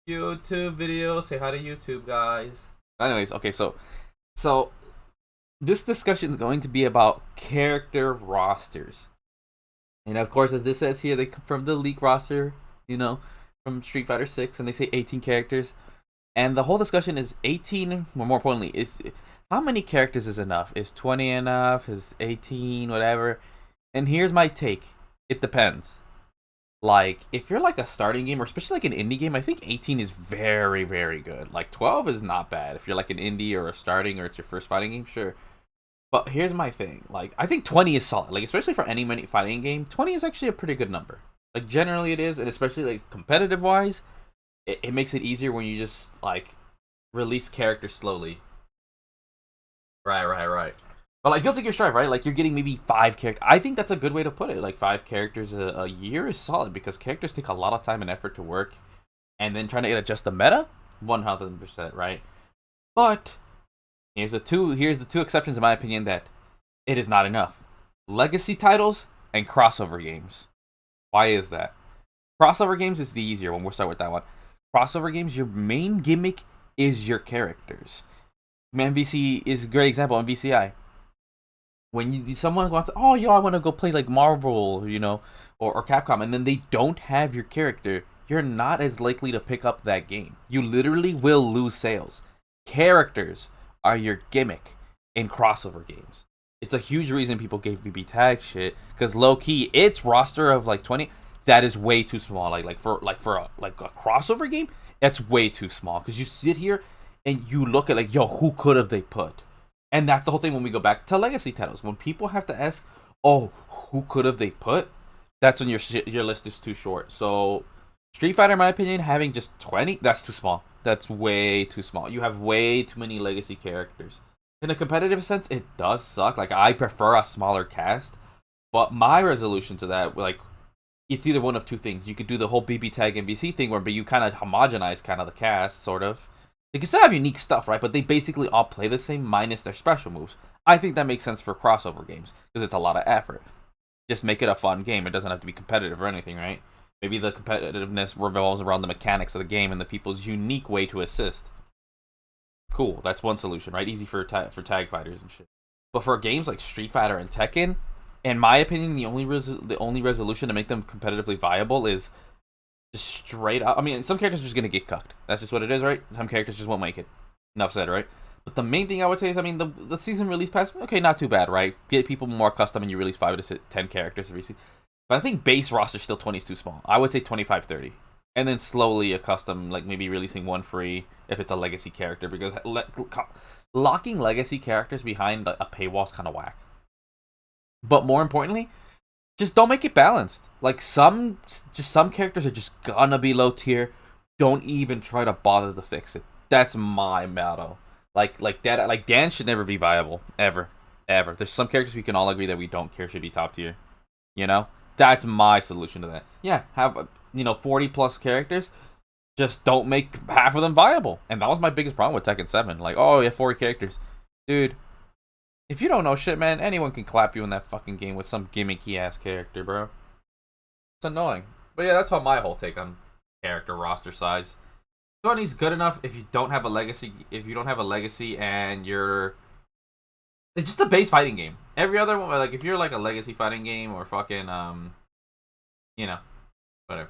YouTube video. Say hi to YouTube, guys. Anyways, okay, so this discussion is going to be about character rosters, and of course, as this says here, they come from the League roster, you know, from Street Fighter Six, and they say 18 characters, and the whole discussion is 18. Well, more importantly, is how many characters is enough? Is 20 enough? Is 18? Whatever. And here's my take. It depends. Like, if you're like a starting game, or especially like an indie game, I think 18 is very, very good. Like, 12 is not bad. If you're like an indie or a starting, or it's your first fighting game, sure. But here's my thing. Like, I think 20 is solid. Like, especially for any fighting game, 20 is actually a pretty good number. Like, generally it is, and especially like competitive wise, it makes it easier when you just like release characters slowly. Right. But like Guilty Gear Strive, right? Like you're getting maybe 5 characters. I think that's a good way to put it. Like 5 characters a year is solid because characters take a lot of time and effort to work, and then trying to adjust the meta, 100%, right? But here's the two exceptions in my opinion that it is not enough. Legacy titles and crossover games. Why is that? Crossover games is the easier one. We'll start with that one. Crossover games, your main gimmick is your characters. MVC is a great example. MVCI, when someone wants, oh yo, I want to go play like Marvel, or Capcom, and then they don't have your character, you're not as likely to pick up that game. You literally will lose sales. Characters are your gimmick in crossover games. It's a huge reason people gave BB Tag shit, because low key, its roster of like 20, that is way too small. For a crossover game, that's way too small. Because you sit here and you look at like, yo, who could have they put? And that's the whole thing when we go back to legacy titles. When people have to ask, oh, who could have they put? That's when your list is too short. So Street Fighter, in my opinion, having just 20, that's too small. That's way too small. You have way too many legacy characters. In a competitive sense, it does suck. Like, I prefer a smaller cast. But my resolution to that, like, it's either one of two things. You could do the whole BB Tag MVC thing where you kind of homogenize kind of the cast, sort of. They can still have unique stuff, right? But they basically all play the same minus their special moves. I think that makes sense for crossover games because it's a lot of effort. Just make it a fun game. It doesn't have to be competitive or anything, right? Maybe the competitiveness revolves around the mechanics of the game and the people's unique way to assist. Cool, that's one solution, right? Easy for tag fighters and shit. But for games like Street Fighter and Tekken, in my opinion, the only resolution to make them competitively viable is just straight up. I mean, some characters are just gonna get cucked. That's just what it is, right? Some characters just won't make it. Enough said, right? But the main thing I would say is, I mean, the season release pass, okay, not too bad, right? Get people more custom and you release 5 to 10 characters every season. But I think base roster still 20 is too small. I would say 25, 30. And then slowly a custom, like maybe releasing one free if it's a legacy character, because locking legacy characters behind a paywall is kind of whack. But more importantly, just don't make it balanced. Like some characters are just gonna be low tier. Don't even try to bother to fix it. That's my motto. Like Dan should never be viable ever. There's some characters we can all agree that we don't care should be top tier. That's my solution to that. Yeah, have 40 plus characters. Just don't make half of them viable. And that was my biggest problem with Tekken 7. Like, oh, yeah, 40 characters. Dude, if you don't know shit, man, anyone can clap you in that fucking game with some gimmicky ass character, bro. It's annoying. But yeah, that's how my whole take on character roster size. 20's good enough if you don't have a legacy. If you don't have a legacy and you're, it's just a base fighting game. Every other one, like if you're like a legacy fighting game or fucking you know, whatever.